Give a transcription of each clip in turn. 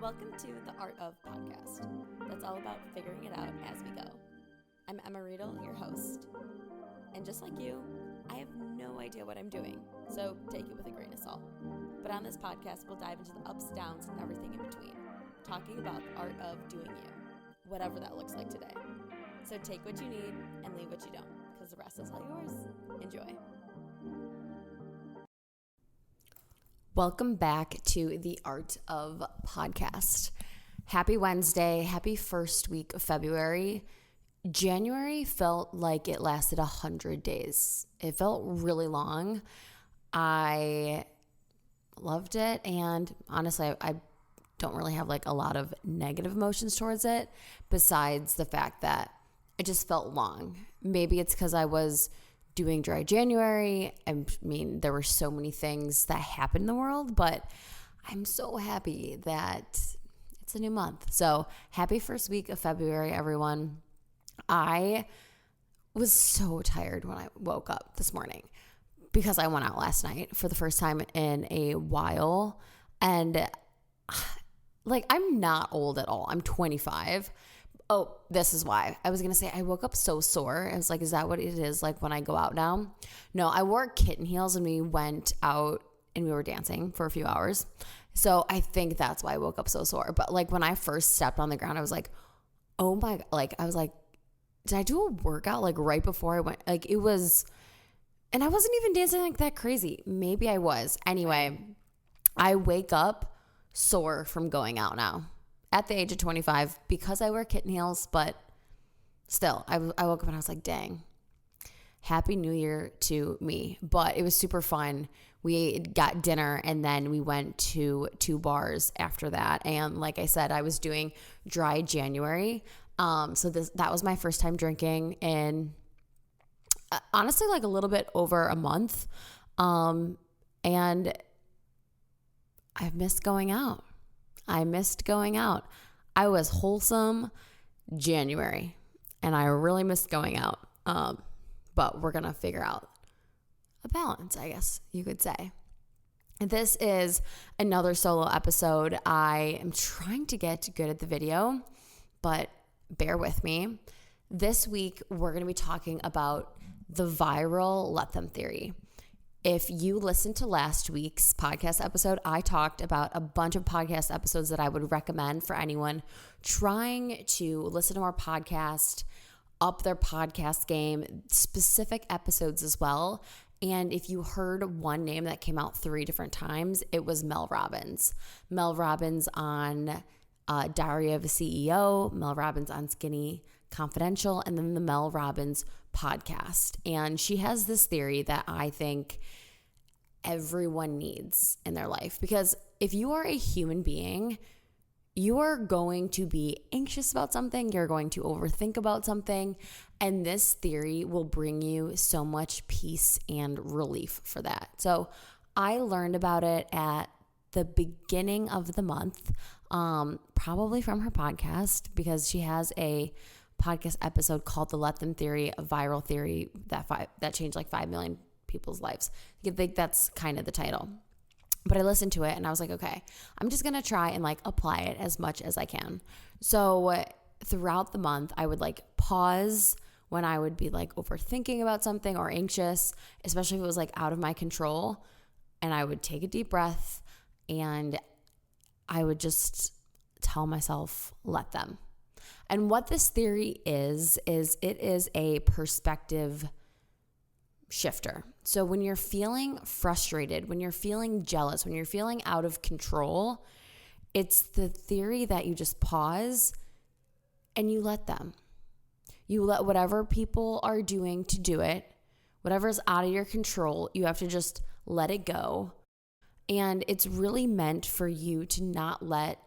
Welcome to the Art of Podcast. That's all about figuring it out as we go. I'm Emma Riedl, your host. And just like you, I have no idea what I'm doing, so take it with a grain of salt. But on this podcast, we'll dive into the ups, downs, and everything in between, talking about the art of doing you, whatever that looks like today. So take what you need and leave what you don't, because the rest is all yours. Enjoy. Welcome back to the Art of Podcast. Happy Wednesday. Happy first week of February. January felt like it lasted 100 days. It felt really long. I loved it. And honestly, I don't really have like a lot of negative emotions towards it besides the fact that it just felt long. Maybe it's because I was doing dry January. I mean, there were so many things that happened in the world, but I'm so happy that it's a new month. So happy first week of February, everyone. I was so tired when I woke up this morning because I went out last night for the first time in a while. And like, I'm not old at all. I'm 25. Oh, this is why. I was going to say I woke up so sore. I was like, is that what it is like when I go out now? No, I wore kitten heels and we went out and we were dancing for a few hours. So I think that's why I woke up so sore. But like when I first stepped on the ground, I was like, oh my, like I was like, did I do a workout like right before I went? Like it was, and I wasn't even dancing like that crazy. Maybe I was. Anyway, I wake up sore from going out now. At the age of 25 because I wear kitten heels, but still, I woke up and I was like, dang, happy new year to me. But it was super fun. We got dinner and then we went to 2 bars after that. And like I said, I was doing dry January. So that was my first time drinking in honestly like a little bit over a month. And I've missed going out. I missed going out. I was wholesome January, and I really missed going out. But we're going to figure out a balance, I guess you could say. This is another solo episode. I am trying to get good at the video, but bear with me. This week, we're going to be talking about the viral let them theory. If you listened to last week's podcast episode, I talked about a bunch of podcast episodes that I would recommend for anyone trying to listen to our podcast, up their podcast game, specific episodes as well. And if you heard one name that came out 3 different times, it was Mel Robbins. Mel Robbins on Diary of a CEO, Mel Robbins on Skinny Confidential, and then the Mel Robbins podcast. And she has this theory that I think everyone needs in their life, because if you are a human being, you are going to be anxious about something, you're going to overthink about something, and this theory will bring you so much peace and relief for that. So I learned about it at the beginning of the month, probably from her podcast, because she has a podcast episode called The Let Them Theory, a viral theory that changed like 5 million people's lives. I think that's kind of the title. But I listened to it and I was like, okay, I'm just going to try and like apply it as much as I can. So throughout the month, I would like pause when I would be like overthinking about something or anxious, especially if it was like out of my control. And I would take a deep breath and I would just tell myself, let them. And what this theory is it is a perspective shifter. So when you're feeling frustrated, when you're feeling jealous, when you're feeling out of control, it's the theory that you just pause and you let them. You let whatever people are doing to do it, whatever's out of your control, you have to just let it go. And it's really meant for you to not let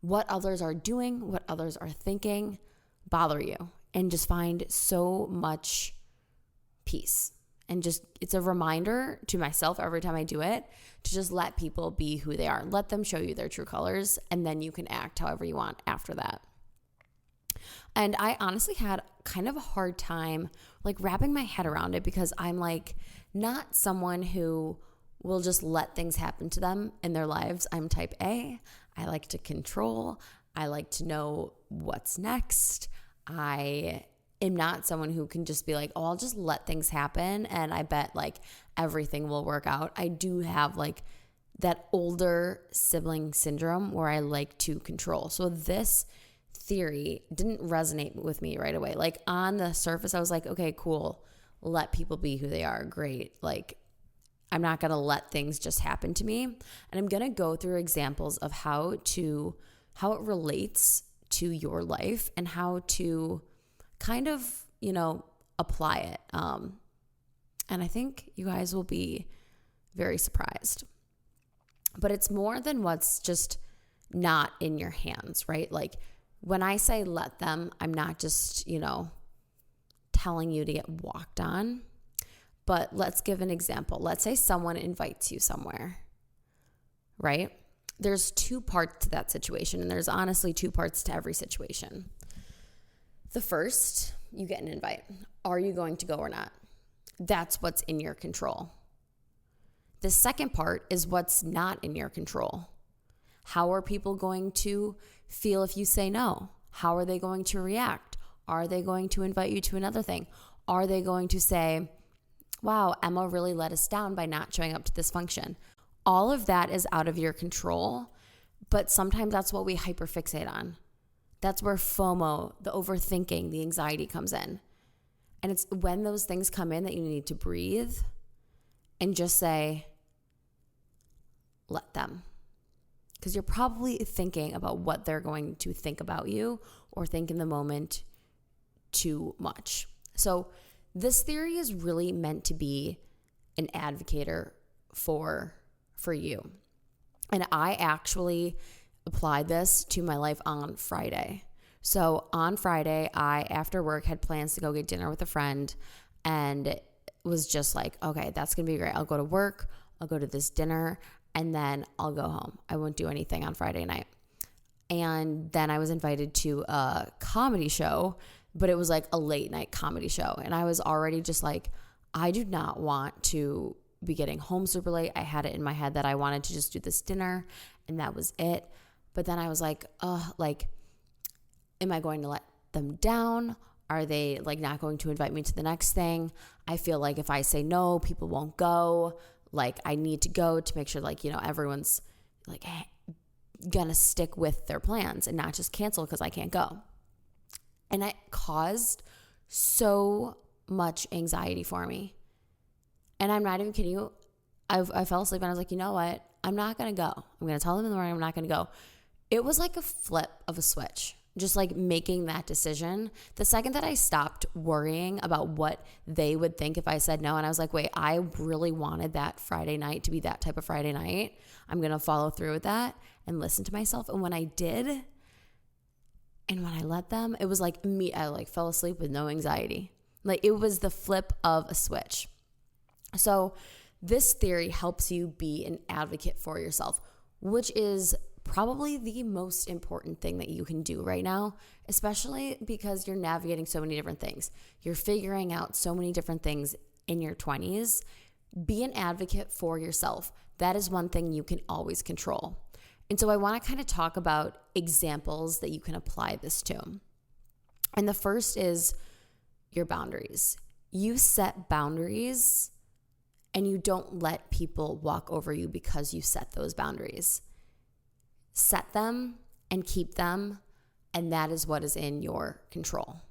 what others are doing, what others are thinking, bother you, and just find so much peace. And just, it's a reminder to myself every time I do it to just let people be who they are. Let them show you their true colors, and then you can act however you want after that. And I honestly had kind of a hard time like wrapping my head around it because I'm like not someone who will just let things happen to them in their lives. I'm type A. I like to control. I like to know what's next. I am not someone who can just be like, oh, I'll just let things happen and I bet like everything will work out. I do have like that older sibling syndrome where I like to control. So this theory didn't resonate with me right away. Like on the surface, I was like, okay, cool. Let people be who they are. Great. Like I'm not going to let things just happen to me. And I'm going to go through examples of how it relates to your life and how to kind of, apply it. And I think you guys will be very surprised. But it's more than what's just not in your hands, right? Like when I say let them, I'm not just, telling you to get walked on. But let's give an example. Let's say someone invites you somewhere, right? There's two parts to that situation, and there's honestly two parts to every situation. The first, you get an invite. Are you going to go or not? That's what's in your control. The second part is what's not in your control. How are people going to feel if you say no? How are they going to react? Are they going to invite you to another thing? Are they going to say, wow, Emma really let us down by not showing up to this function? All of that is out of your control, but sometimes that's what we hyperfixate on. That's where FOMO, the overthinking, the anxiety comes in. And it's when those things come in that you need to breathe and just say, let them. Because you're probably thinking about what they're going to think about you or think in the moment too much. So this theory is really meant to be an advocator for you. And I actually applied this to my life on Friday. So on Friday, I, after work, had plans to go get dinner with a friend and was just like, okay, that's going to be great. I'll go to work, I'll go to this dinner, and then I'll go home. I won't do anything on Friday night. And then I was invited to a comedy show, but it was like a late night comedy show. And I was already just like, I do not want to be getting home super late. I had it in my head that I wanted to just do this dinner and that was it. But then I was like, am I going to let them down? Are they like not going to invite me to the next thing? I feel like if I say no, people won't go. Like I need to go to make sure like, everyone's like gonna stick with their plans and not just cancel because I can't go. And it caused so much anxiety for me. And I'm not even kidding you. I fell asleep and I was like, you know what? I'm not going to go. I'm going to tell them in the morning I'm not going to go. It was like a flip of a switch, just like making that decision. The second that I stopped worrying about what they would think if I said no, and I was like, wait, I really wanted that Friday night to be that type of Friday night. I'm going to follow through with that and listen to myself. And when I did, and when I let them, it was like me. I like fell asleep with no anxiety. Like it was the flip of a switch. So this theory helps you be an advocate for yourself, which is probably the most important thing that you can do right now, especially because you're navigating so many different things. You're figuring out so many different things in your 20s. Be an advocate for yourself. That is one thing you can always control. And so I want to kind of talk about examples that you can apply this to. And the first is your boundaries. You set boundaries and you don't let people walk over you because you set those boundaries. Set them and keep them, and that is what is in your control.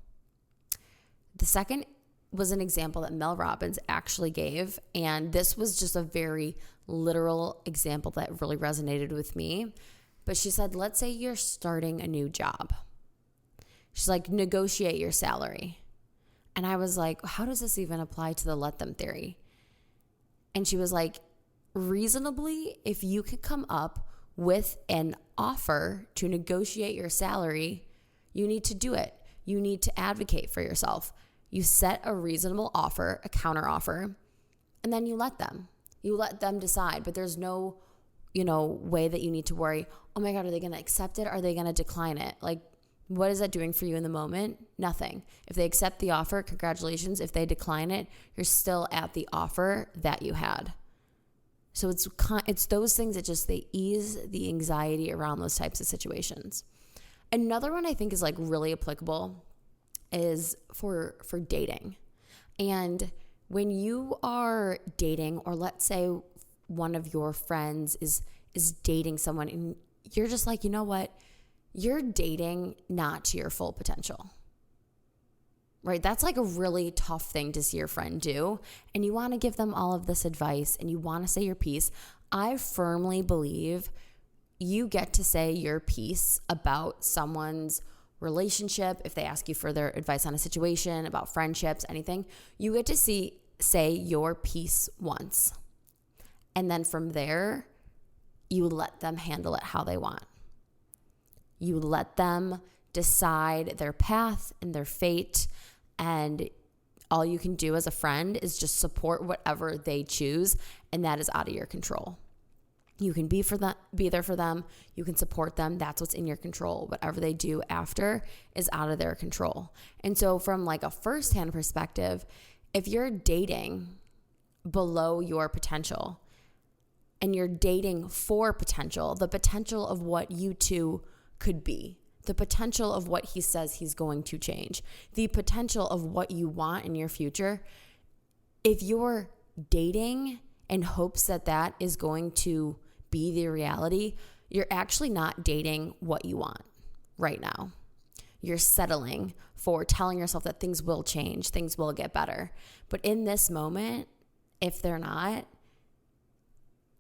The second was an example that Mel Robbins actually gave, and this was just a very literal example that really resonated with me. But she said, let's say you're starting a new job. She's like, negotiate your salary. And I was like, how does this even apply to the let them theory? And she was like, reasonably, if you could come up with an offer to negotiate your salary, you need to do it. You need to advocate for yourself. You set a reasonable offer, a counter offer, and then you let them. You let them decide, but there's no, way that you need to worry, oh my God, are they going to accept it? Are they going to decline it? Like, what is that doing for you in the moment? Nothing. If they accept the offer, congratulations. If they decline it, you're still at the offer that you had. So it's those things that just, they ease the anxiety around those types of situations. Another one I think is like really applicable is for dating. And when you are dating, or let's say one of your friends is dating someone and you're just like, you know what? You're dating not to your full potential. Right? That's like a really tough thing to see your friend do. And you want to give them all of this advice and you want to say your piece. I firmly believe you get to say your piece about someone's relationship. If they ask you for their advice on a situation, about friendships, anything, you get to say your piece once. And then from there, you let them handle it how they want. You let them decide their path and their fate. And all you can do as a friend is just support whatever they choose. And that is out of your control. You can be there for them. You can support them. That's what's in your control. Whatever they do after is out of their control. And so from like a firsthand perspective, if you're dating below your potential and you're dating for potential, the potential of what you two could be, the potential of what he says he's going to change, the potential of what you want in your future, if you're dating in hopes that that is going to be the reality, you're actually not dating what you want right now. You're settling for telling yourself that things will change, things will get better. But in this moment, if they're not,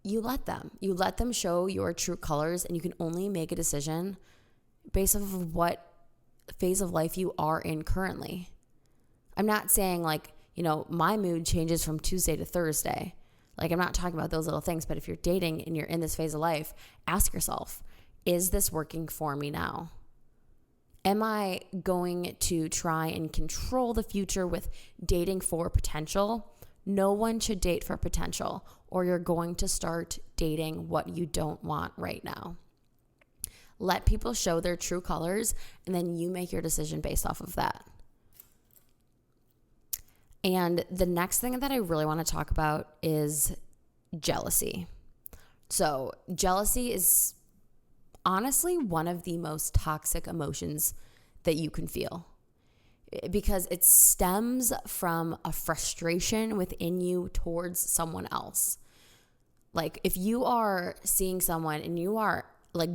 you let them. You let them show your true colors, and you can only make a decision based off of what phase of life you are in currently. I'm not saying like, my mood changes from Tuesday to Thursday. Like, I'm not talking about those little things, but if you're dating and you're in this phase of life, ask yourself, is this working for me now? Am I going to try and control the future with dating for potential? No one should date for potential, or you're going to start dating what you don't want right now. Let people show their true colors, and then you make your decision based off of that. And the next thing that I really want to talk about is jealousy. So jealousy is honestly one of the most toxic emotions that you can feel, because it stems from a frustration within you towards someone else. Like, if you are seeing someone and you are like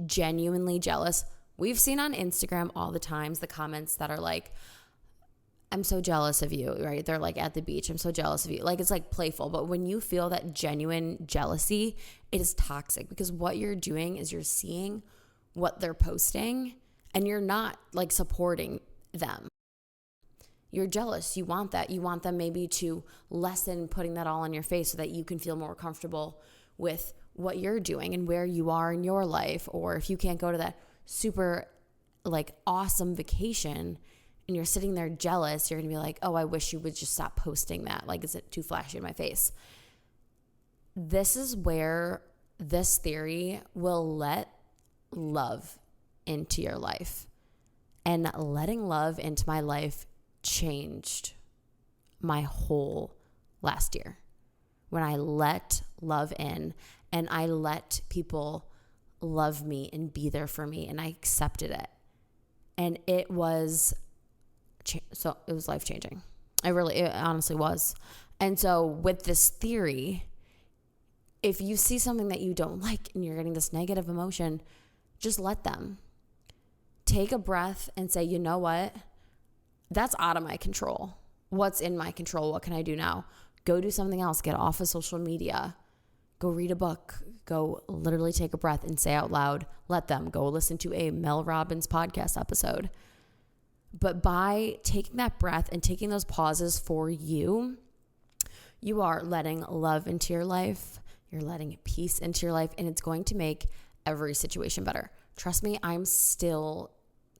genuinely jealous, we've seen on Instagram all the times the comments that are like, I'm so jealous of you, right? They're like at the beach, I'm so jealous of you. Like, it's like playful, but when you feel that genuine jealousy, it is toxic, because what you're doing is you're seeing what they're posting and you're not like supporting them. You're jealous. You want that. You want them maybe to lessen putting that all on your face so that you can feel more comfortable with what you're doing and where you are in your life. Or if you can't go to that super like awesome vacation and you're sitting there jealous, you're going to be like, oh, I wish you would just stop posting that. Like, is it too flashy in my face? This is where this theory will let love into your life. And letting love into my life changed my whole last year. When I let love in and I let people love me and be there for me, and I accepted it. And it was life-changing. It honestly was. And so with this theory, if you see something that you don't like and you're getting this negative emotion, just let them. Take a breath and say, you know what? That's out of my control. What's in my control? What can I do now? Go do something else. Get off of social media. Go read a book. Go literally take a breath and say out loud, let them. Go listen to a Mel Robbins podcast episode. But by taking that breath and taking those pauses for you, you are letting love into your life. You're letting peace into your life, and it's going to make every situation better. Trust me, I'm still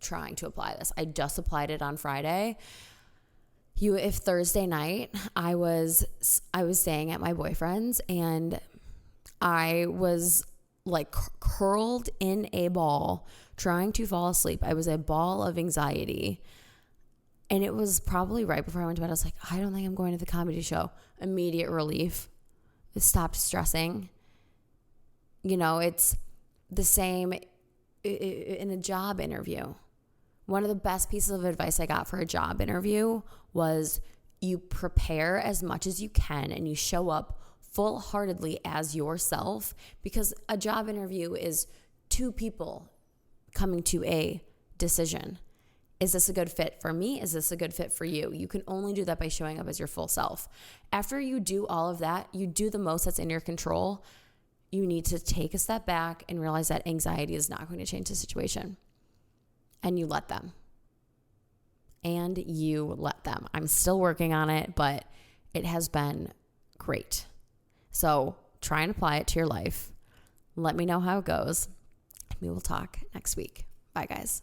trying to apply this. I just applied it on Friday. If Thursday night I was staying at my boyfriend's and I was like curled in a ball trying to fall asleep. I was a ball of anxiety. And it was probably right before I went to bed. I was like, I don't think I'm going to the comedy show. Immediate relief. stopped stressing. It's the same in a job interview. One of the best pieces of advice I got for a job interview was you prepare as much as you can and you show up full-heartedly as yourself, because a job interview is two people coming to a decision. Is this a good fit for me? Is this a good fit for you? You can only do that by showing up as your full self. After you do all of that, you do the most that's in your control. You need to take a step back and realize that anxiety is not going to change the situation. And you let them. I'm still working on it, but it has been great. So try and apply it to your life. Let me know how it goes. We will talk next week. Bye, guys.